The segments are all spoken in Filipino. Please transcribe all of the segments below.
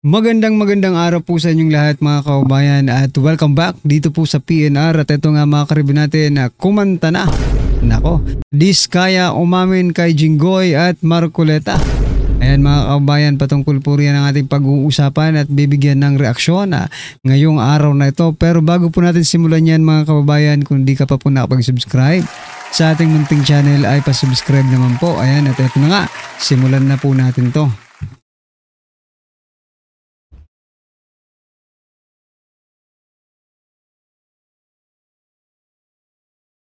Magandang araw po sa inyong lahat mga kaubayan at welcome back dito po sa PNR at ito nga mga karibin natin na kumanta na. Nako, Diskaya umamin kay Jinggoy at Marcoleta. Ayan mga kaubayan, patungkol po riyan ang ating pag-uusapan at bibigyan ng reaksyon ngayong araw na ito. Pero bago po natin simulan yan mga kaubayan, kung di ka pa po nakapag-subscribe sa ating munting channel ay pa-subscribe naman po. Ayan at ito na nga, simulan na po natin to.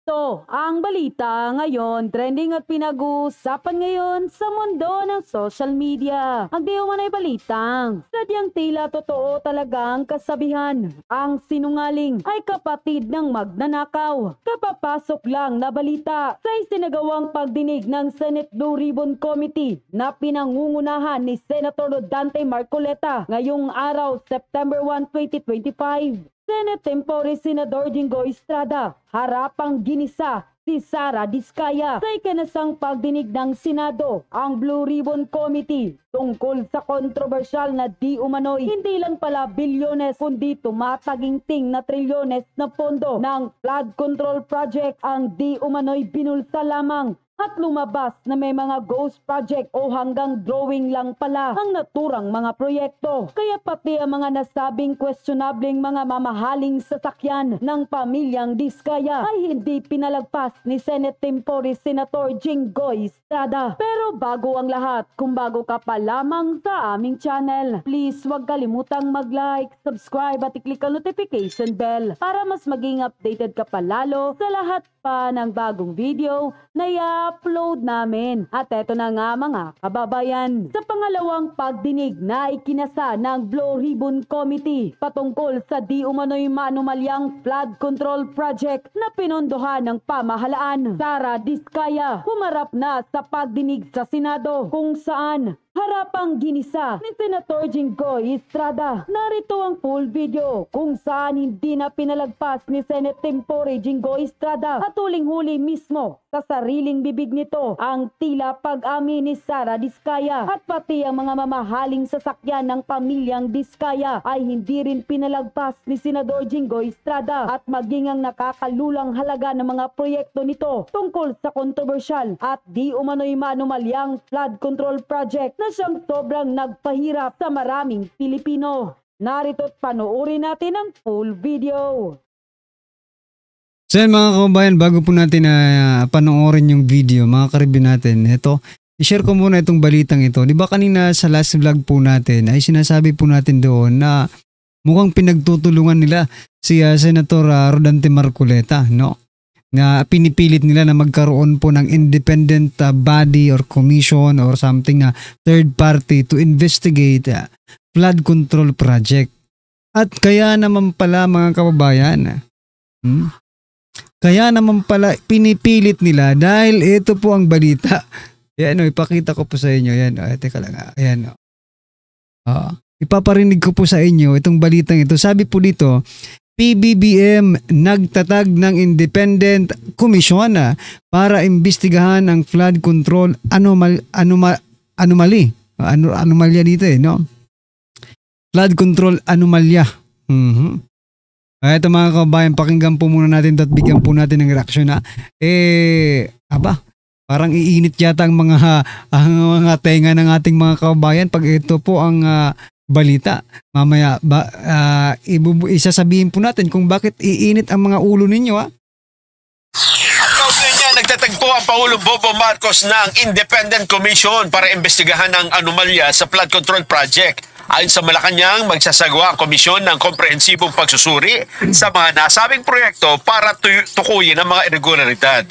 Ito ang balita ngayon, trending at pinag-uusapan ngayon sa mundo ng social media. Ang di umano'y balitang sadyang tila totoo talagang kasabihan. Ang sinungaling ay kapatid ng magnanakaw. Kapapasok lang na balita sa isinagawang pagdinig ng Senate Blue Ribbon Committee na pinangungunahan ni Senator Dante Marcoleta ngayong araw, September 1, 2025. Senate Tempore Senador Jinggoy Estrada, harapang ginisa si Sara Diskaya sa ikinasang pagdinig ng Senado ang Blue Ribbon Committee tungkol sa kontrobersyal na di umano'y hindi lang pala bilyones kundi tumataginting na trilyones na pondo ng flood control project ang di umano'y binulsa lamang at lumabas na may mga ghost project o hanggang drawing lang pala ang naturang mga proyekto. Kaya pati ang mga nasabing questionabling mga mamahaling sasakyan ng pamilyang Diskaya ay hindi pinalagpas ni Senate Tempore Senator Jinggoy Estrada. Pero bago ang lahat, kung bago ka pa lamang sa aming channel, please huwag kalimutang mag-like, subscribe at i-click ang notification bell para mas maging updated ka pa lalo sa lahat pa ng bagong video na i-upload namin. At eto na nga mga kababayan, sa pangalawang pagdinig na ikinasa ng Blue Ribbon Committee patungkol sa di umano'y maanumalyang flood control project na pinondohan ng pamahalaan, Sara Diskaya humarap na sa pagdinig sa Senado kung saan harapang ginisa ni Senator Jinggoy Estrada. Narito ang full video kung saan hindi na pinalagpas ni Senate Tempore Jinggoy Estrada at huling-huli mismo sa sariling bibig nito ang tila pag-amin ni Sara Diskaya at pati ang mga mamahaling sasakyan ng pamilyang Diskaya ay hindi rin pinalagpas ni Senador Jinggoy Estrada at maging ang nakakalulang halaga ng mga proyekto nito tungkol sa kontrobersyal at di umano'y maanumalyang flood control project na siyang sobrang nagpahirap sa maraming Pilipino. Narito't panoorin natin ang full video. So yan mga kababayan, bago po natin panoorin yung video, mga karibin natin, ito, i-share ko muna itong balitang ito. Di ba kanina sa last vlog po natin ay sinasabi po natin doon na mukhang pinagtutulungan nila si Senator Rodante Marcoleta, no? Na pinipilit nila na magkaroon po ng independent body or commission or something na third party to investigate flood control project. At kaya naman pala mga kababayan, kaya naman pala pinipilit nila dahil ito po ang balita. Yan ipakita ko po sa inyo. Yan teka lang. Ayan ipaparinig ko po sa inyo itong balitang ito. Sabi po dito, PBBM nagtatag ng independent commission para imbestigahan ang flood control anomaly. Anomalya dito no? Flood control anomalya. Ito mga kabayan, pakinggan po muna natin at bigyan po natin ng reaksyon parang iinit yata ang mga tenga ng ating mga kabayan pag ito po ang balita. Mamaya isasabihin po natin kung bakit iinit ang mga ulo ninyo Nagtatagpo ang Pangulong Bobo Marcos ng Independent Commission para imbestigahan ang anomalya sa flood control project. Ayon sa Malacanang, magsasagawa ang komisyon ng komprehensibong pagsusuri sa mga nasabing proyekto para tukuyin ang mga irregularidad.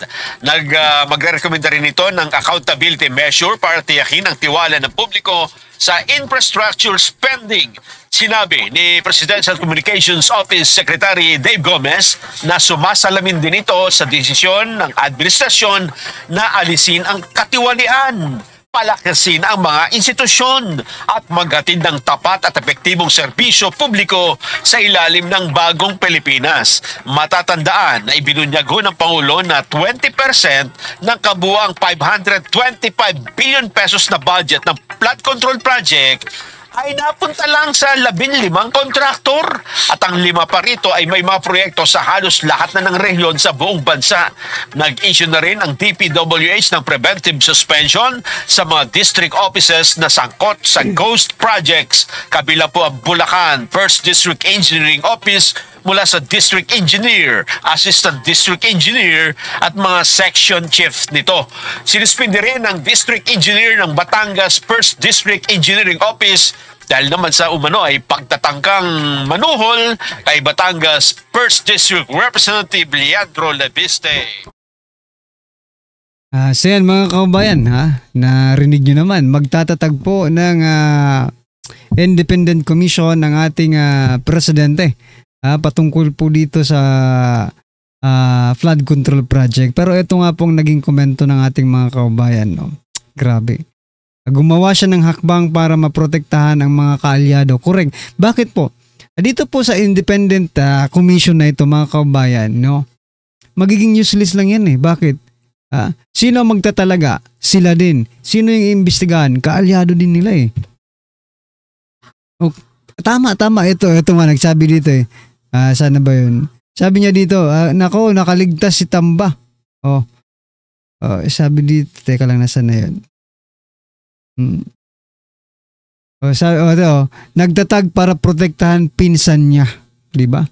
Magre-recommenda rin ito ng accountability measure para tiyakin ang tiwala ng publiko sa infrastructure spending. Sinabi ni Presidential Communications Office Secretary Dave Gomez na sumasalamin din ito sa desisyon ng administrasyon na alisin ang katiwalian, palakasin ang mga institusyon at maghatid ng tapat at epektibong serbisyo publiko sa ilalim ng bagong Pilipinas. Matatandaan na ibinunyag ng Pangulo na 20% ng kabuuang 525 billion pesos na budget ng flood control project ay napunta lang sa 15 kontraktor at ang 5 pa rito ay may mga proyekto sa halos lahat na ng rehiyon sa buong bansa. Nag-issue na rin ang DPWH ng preventive suspension sa mga district offices na sangkot sa ghost projects. Kabila po ang Bulacan First District Engineering Office mula sa District Engineer, Assistant District Engineer at mga section chief nito. Sinuspindi rin ang District Engineer ng Batangas First District Engineering Office dahil naman sa umano ay pagtatangkang manuhol kay Batangas First District Representative Leandro Leviste. So yan mga kabayan, narinig nyo naman, magtatatag po ng independent commission ng ating presidente patungkol po dito sa flood control project. Pero ito nga pong naging komento ng ating mga kabayan. No? Grabe. Gumawa siya ng hakbang para maprotektahan ang mga kaalyado. Correct. Bakit po? Dito po sa independent commission na ito mga kabayan, no? Magiging useless lang yan eh. Bakit? Sino ang magtatalaga? Sila din. Sino yung iimbestigahan? Kaalyado din nila eh. Tama. Ito nga nagsabi dito eh. Sana ba yun? Sabi niya dito, nako, nakaligtas si Tamba. Sabi dito, teka lang, nasa na yun? Nagtatag para protektahan pinsan niya. Diba?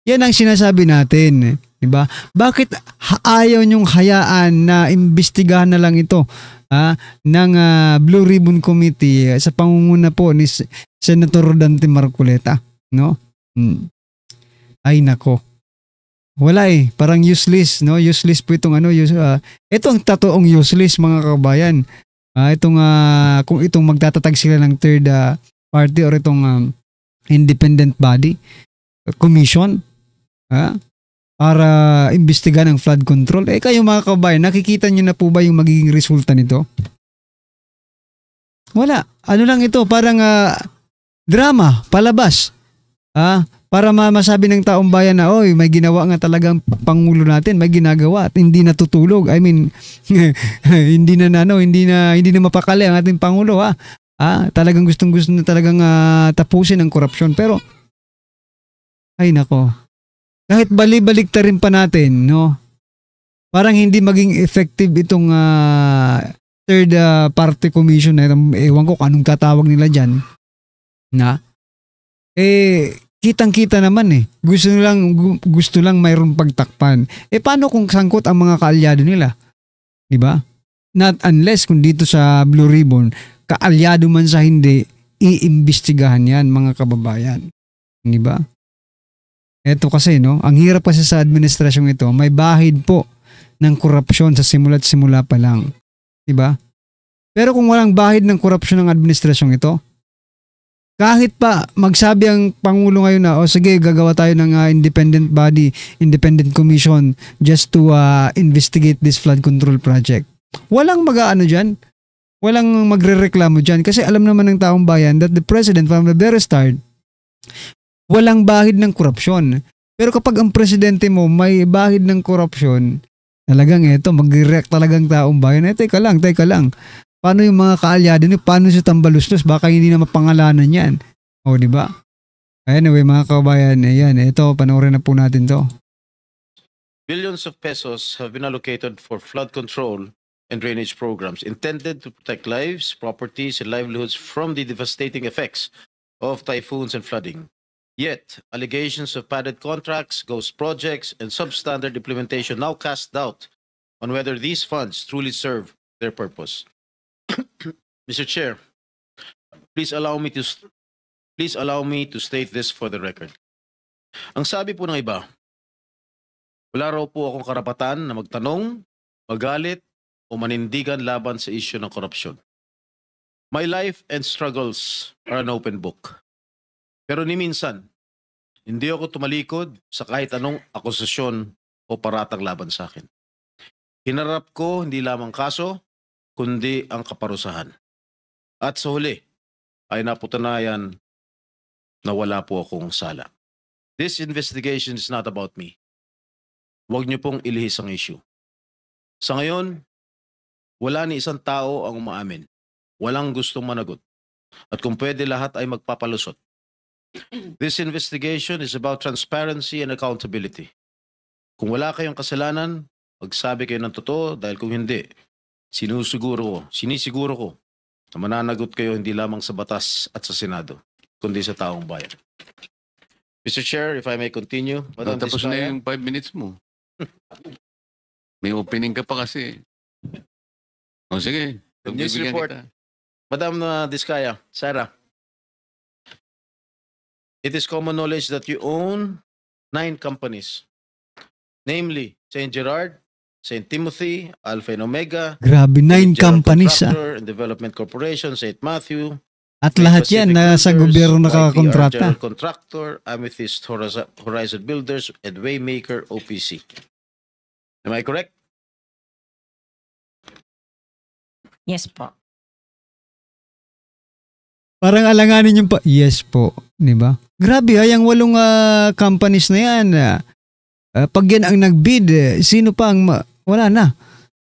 Yan ang sinasabi natin. Diba? Bakit ayaw niyong hayaan na imbestigahan na lang ito ng Blue Ribbon Committee sa pangunguna po ni Senator Dante Marcoleta? No? Ay nako. Wala eh, parang useless, no? Useless po itong ito ang totoong useless mga kabayan. Kung itong magtatatag sila ng third party or itong independent body, commission, para imbestigahan ang flood control. Kayo mga kabayan, nakikita nyo na po ba yung magiging resulta nito? Wala. Ano lang ito, parang drama, palabas. Para masabi ng taong bayan na, oy, may ginawa nga talagang pangulo natin, may ginagawa at hindi natutulog. I mean, hindi na mapakali ang ating pangulo, talagang gustong-gusto na talagang tapusin ang korupsyon. Pero, ay nako, kahit bali-balik ta rin pa natin, no? Parang hindi maging effective itong third party commission na ewan ko kung anong tatawag nila dyan, kitang-kita naman eh. Gusto lang mayroong pagtakpan. Paano kung sangkot ang mga kaalyado nila? Di ba? Not unless kung dito sa Blue Ribbon, kaalyado man sa hindi, iimbestigahan yan mga kababayan. Di ba? Ito kasi, no? Ang hirap kasi sa administrasyong ito, may bahid po ng korupsyon sa simula't simula pa lang. Di ba? Pero kung walang bahid ng korupsyon ng administrasyong ito, kahit pa magsabi ang Pangulo ngayon na, sige, gagawa tayo ng independent body, independent commission just to investigate this flood control project. Walang mag-aano dyan. Walang magre-reklamo dyan. Kasi alam naman ng taong bayan that the president from the very start, walang bahid ng korupsyon. Pero kapag ang presidente mo may bahid ng korupsyon, talagang mag-react talagang taong bayan. Teka lang. Paano yung mga kaalyado niyo? Paano si Tambaluslos? Baka hindi na mapangalanan yan. Di ba? Anyway, mga kabayan, ito, panoorin na po natin to. Billions of pesos have been allocated for flood control and drainage programs intended to protect lives, properties, and livelihoods from the devastating effects of typhoons and flooding. Yet, allegations of padded contracts, ghost projects, and substandard implementation now cast doubt on whether these funds truly serve their purpose. Mr. Chair, please allow me to state this for the record. Ang sabi po ng iba, wala raw po akong karapatan na magtanong, magalit, o manindigan laban sa isyu ng korupsyon. My life and struggles are an open book. Pero ni minsan, hindi ako tumalikod sa kahit anong akusasyon o paratang laban sa akin. Hinarap ko hindi lamang kaso, kundi ang kaparusahan. At sa huli, ay napatunayan na wala po akong sala. This investigation is not about me. Huwag niyo pong ilihis ang issue. Sa ngayon, wala ni isang tao ang umaamin. Walang gustong managot. At kung pwede, lahat ay magpapalusot. This investigation is about transparency and accountability. Kung wala kayong kasalanan, magsabi kayo ng totoo dahil kung hindi, sinisiguro ko na mananagot kayo hindi lamang sa batas at sa Senado, kundi sa taong bayan. Mr. Chair, if I may continue. Madam Tapos na Diskaya. yung 5 minutes mo. May opening ka pa kasi. O sige, News pagbibigyan report. kita. Madam Diskaya, Sarah. It is common knowledge that you own 9 companies. Namely, St. Gerard, St. Timothy, Alpha and Omega, Grabe, 9 General companies ah. Contractor and Development Corporation, St. Matthew, At lahat yan na sa gobyerno YPR nakakontrata. General Contractor, Amethyst Horizon Builders, and Waymaker OPC. Am I correct? Yes po. Parang alanganin yung pa. Yes po. Di ba? Grabe ha, yung 8 companies na yan. Pag yan ang nag-bid, sino pa ang wala na.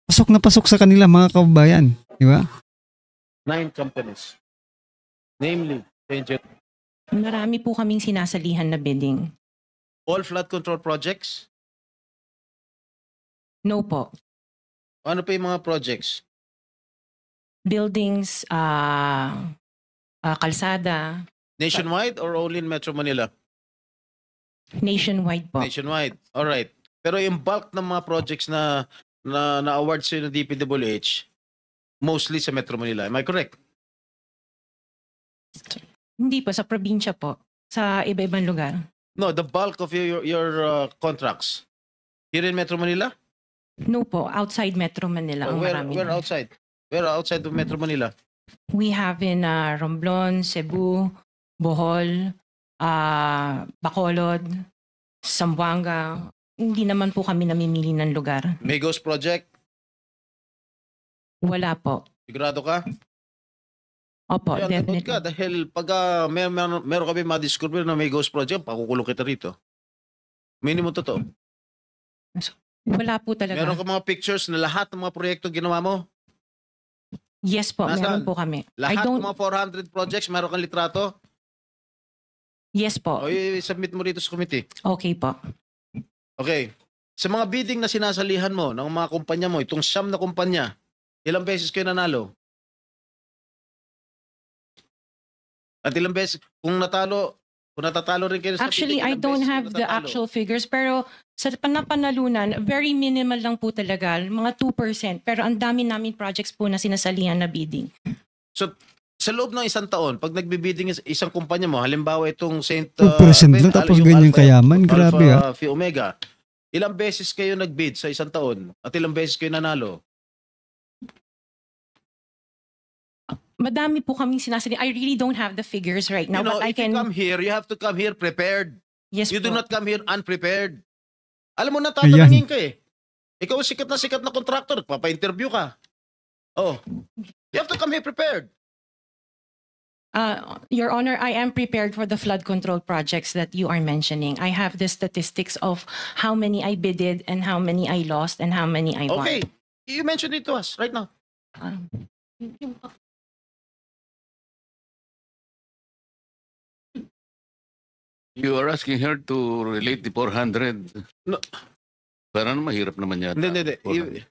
Pasok na pasok sa kanila mga kababayan. Di ba? 9 companies. Namely, St. Gerard. Marami po kaming sinasalihan na bidding. All flood control projects? No po. Ano pa yung mga projects? Buildings, kalsada, Nationwide or only in Metro Manila? nationwide po. Nationwide. All right. Pero yung bulk ng mga projects na award sa ng DPWH, mostly sa Metro Manila. Am I correct? Hindi po, sa probinsya po. Sa iba-ibang lugar. No, the bulk of your contracts. Here in Metro Manila? No po, outside Metro Manila ang marami. Where outside? Where outside of Metro Manila? We have in Romblon, Cebu, Bohol, Bacolod, Zamboanga. Hindi naman po kami namimili ng lugar. Migos Project? Wala po. Sigurado ka? Opo, Yan, nagot definitely. ka. Dahil pag meron kami madiscover na Migos Project, pakukulong kita rito. Minimum totoo. Wala po talaga. Meron ka mga pictures na lahat ng mga proyekto ginawa mo? Yes po, Nasaan? meron po kami. Lahat ng mga 400 projects, meron kang litrato? Yes po. O i-submit mo rito sa committee. Okay po. Okay. Sa mga bidding na sinasalihan mo ng mga kumpanya mo, itong 9 na kumpanya, ilang beses kayo nanalo? At ilang beses, kung natatalo rin kayo sa Actually, bidding, I ilang don't beses kayo have the natatalo? actual figures, pero sa napanalunan, very minimal lang po talaga, mga 2%. Pero ang dami namin projects po na sinasalihan na bidding. So, sa loob ng isang taon, pag nagbibidding isang kumpanya mo, halimbawa itong St. 2% lang tapos yung ganyan Alpha- kayaman. Grabe ha. Alpha Phi Omega. Ilang beses kayo nagbid sa isang taon? At ilang beses kayo nanalo? Madami po kaming sinasalihan. I really don't have the figures right now, You know, but I if you can... come here, you have to come here prepared. Yes You do po. not come here unprepared. Alam mo na, tatanungin ka eh. Ikaw sikat na contractor, papa-interview ka. Oh, you have to come here prepared. Your Honor, I am prepared for the flood control projects that you are mentioning. I have the statistics of how many I bidded and how many I lost and how many I won. Okay, you mentioned it to us right now. Um, You are asking her to relate the 400. No. Parang mahirap naman yata. Hindi. 400.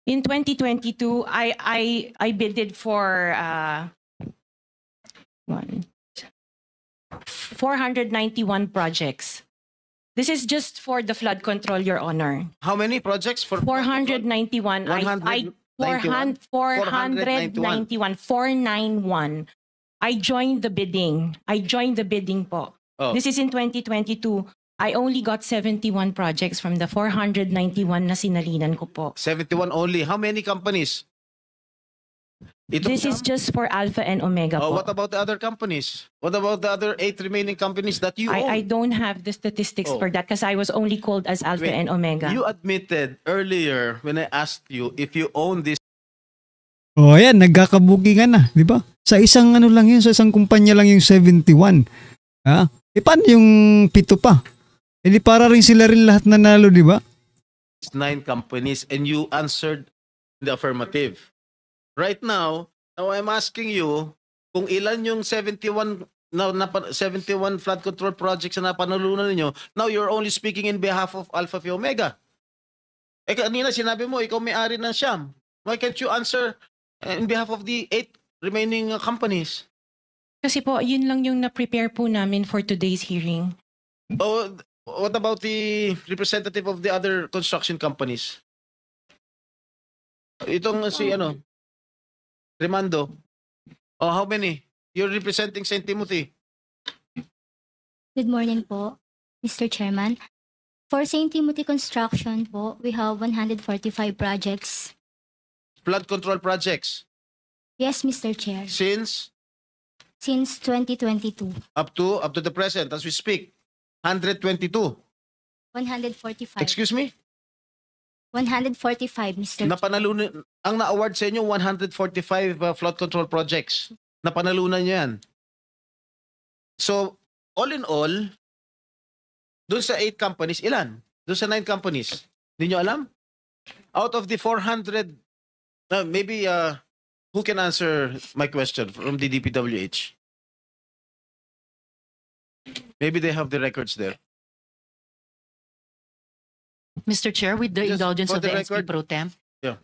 In 2022, I bidded for 491 projects. This is just for the flood control, Your Honor. How many projects for 491. 491. I joined the bidding. Po. Oh. This is in 2022. I only got 71 projects from the 491 na sinalinan ko po. 71 only. How many companies? This is just for Alpha and Omega po. What about the other companies? What about the other 8 remaining companies that you own? I don't have the statistics Oh. for that because I was only called as Alpha Wait, and Omega. You admitted earlier when I asked you if you own this. Oh, ayan, nagkakabukingan na, di ba? Sa isang ano lang yun, sa isang kumpanya lang yung 71. Ha? E paano yung 7 pa? E di para rin sila rin lahat nanalo, di ba? 9 companies and you answered the affirmative. Right now, Now I'm asking you kung ilan yung 71 71 flood control projects na napanalunan ninyo. Now you're only speaking in behalf of Alpha Phi Omega. Kanina sinabi mo ikaw may-ari ng Siam. Why can't you answer in behalf of the 8 remaining companies? Kasi po, yun lang yung na-prepare po namin for today's hearing. Oh, what about the representative of the other construction companies? Itong si Remando. Oh, how many? You're representing St. Timothy. Good morning po, Mr. Chairman. For St. Timothy Construction po, we have 145 projects. Flood control projects. Yes, Mr. Chair. Since 2022. up to the present as we speak. 122. 145. Excuse me? 145, Mr. Chair. Napanalunan, ang na-award sa inyo 145 flood control projects. Napanalunan nyo yan. So, all in all, dun sa 8 companies, ilan? Dun sa 9 companies, hindi nyo alam? Out of the 400, maybe, who can answer my question from the DPWH? Maybe they have the records there. Mr. Chair, with the Just indulgence for of the the SP record. Pro Temp, Yeah.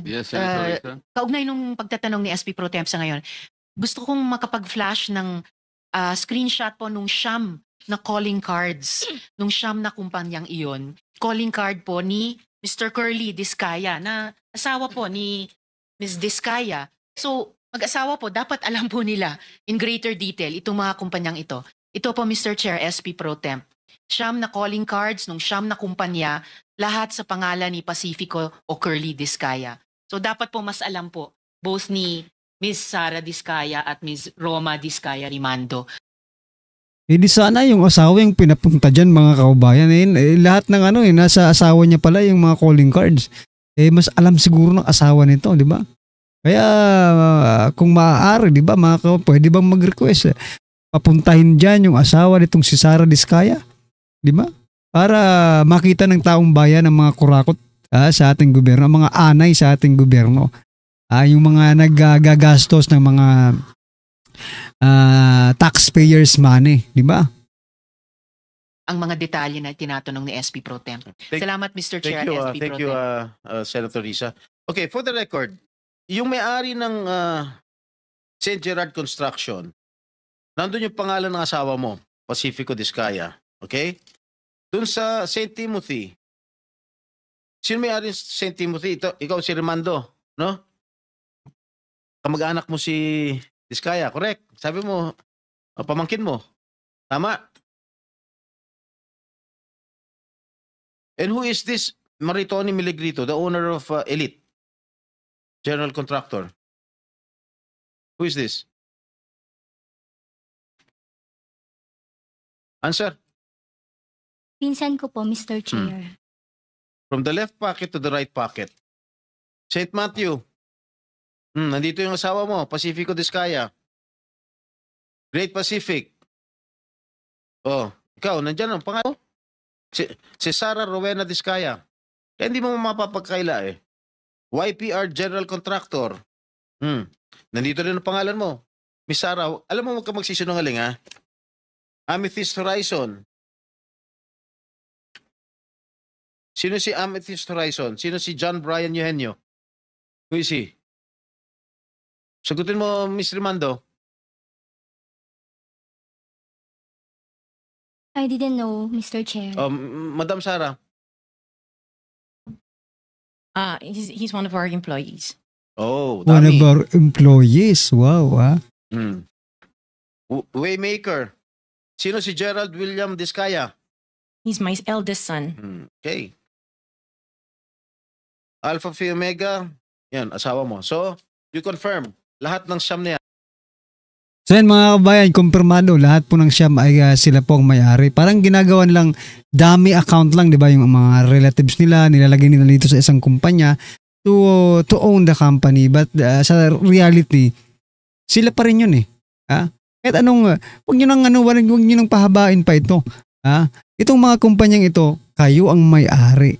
Yes, Senator Risa. kaugnay nung pagtatanong ni SP Pro Temp sa ngayon, gusto kong makapag-flash ng screenshot po nung siyam na calling cards, nung siyam na kumpanyang iyon. Calling card po ni Mr. Curly Discaya, na asawa po ni Ms. Discaya. So, mag-asawa po, dapat alam po nila in greater detail itong mga kumpanyang ito. Ito po, Mr. Chair, SP Pro Temp. Siyam na calling cards nung siyam na kumpanya, lahat sa pangalan ni Pacifico o Curly Discaya. So dapat po mas alam po, both ni Ms. Sara Discaya at Ms. Roma Discaya Rimando. Di sana yung asawa yung pinapunta dyan, mga kaubayan. Lahat ng nasa asawa niya pala yung mga calling cards. Mas alam siguro ng asawa nito, di ba? Kaya kung maaari, di ba, pwede bang mag-request? Papuntahin dyan yung asawa nitong si Sara Discaya, di ba? Para makita ng taong bayan ang mga kurakot sa ating gobyerno, ang mga anay sa ating gobyerno. Yung mga naggagastos ng mga taxpayers money, di ba? Ang mga detalye na tinatanong ni SP Pro Temp. Salamat, Mr. Chair, SP Pro Thank you, Temp. Senator Risa. Okay, for the record, yung may-ari ng St. Gerard Construction, nandun yung pangalan ng asawa mo, Pacifico Discaya. Okay? Dun sa St. Timothy, sino may-ari ng St. Timothy? Ikaw si Remando, no? Kamag-anak mo si Discaya, correct? Sabi mo, pamangkin mo. Tama? And who is this Maritoni Miligrito, the owner of Elite General Contractor? Who is this? Answer. Pinsan ko po, Mr. Chair. From the left pocket to the right pocket. St. Matthew. Nandito yung asawa mo, Pacifico Discaya. Great Pacific. Oh, ikaw, nandyan ang pangalan. Si Sara Rowena Discaya. Kaya hindi mo mapapagkaila eh. YPR General Contractor. Nandito rin ang pangalan mo. Miss Sara, alam mo, huwag ka magsisinungaling ha. Amethyst Horizon. Sino si Amethyst Horizon? Sino si John Brian Eugenio? Who is he? Sagutin mo, Miss Rimando. I didn't know, Mr. Chair. Madam Sara. He's one of our employees. Oh, One of dami. our employees. Wow, Waymaker. Sino si Gerald William Discaya? He's my eldest son. Okay. Alpha Phi Omega, yan, asawa mo. So, you confirm, lahat ng siyam na yan. So yan mga kabayan, kumpirmado, lahat po ng Siam ay sila po ang may-ari. Parang ginagawan lang, dummy account lang, di ba? Yung mga relatives nila, nilalagay nila dito sa isang kumpanya to own the company. But sa reality, sila pa rin yun eh. Kahit anong, huwag nyo nang pahabain pa ito. Itong mga kumpanyang ito, kayo ang may-ari.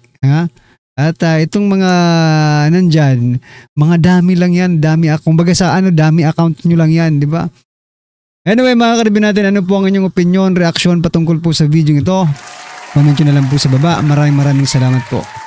At itong mga nandyan, mga dami lang yan, kumbaga sa dami account nyo lang yan, di ba? Anyway, mga karibin natin, ano po ang inyong opinion, reaksyon patungkol po sa video ito? Comment nyo na lang po sa baba. Maraming salamat po.